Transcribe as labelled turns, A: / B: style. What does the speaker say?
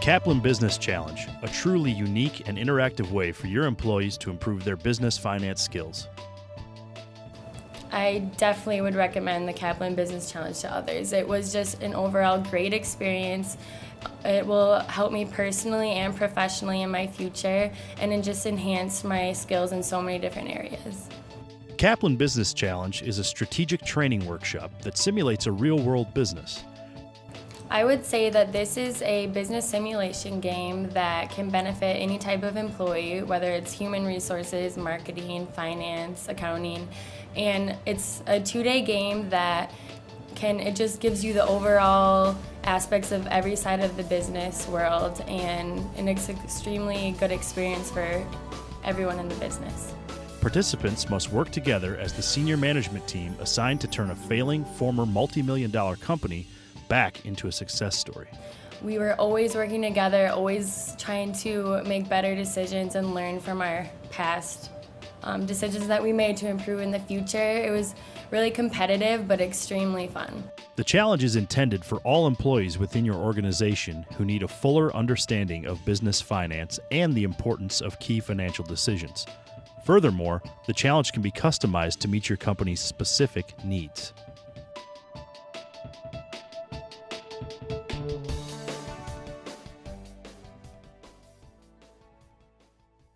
A: Kaplan Business Challenge, a truly unique and interactive way for your employees to improve their business finance skills.
B: I definitely would recommend the Kaplan Business Challenge to others. It was just an overall great experience. It will help me personally and professionally in my future, and it just enhance my skills in so many different areas.
A: Kaplan Business Challenge is a strategic training workshop that simulates a real-world business.
B: I would say that this is a business simulation game that can benefit any type of employee, whether it's human resources, marketing, finance, accounting, and it's a 2-day game that it just gives you the overall aspects of every side of the business world, and it's an extremely good experience for everyone in the business.
A: Participants must work together as the senior management team assigned to turn a failing former multi-million-dollar company back into a success story.
B: We were always working together, always trying to make better decisions and learn from our past decisions that we made to improve in the future. It was really competitive, but extremely fun.
A: The challenge is intended for all employees within your organization who need a fuller understanding of business finance and the importance of key financial decisions. Furthermore, the challenge can be customized to meet your company's specific needs.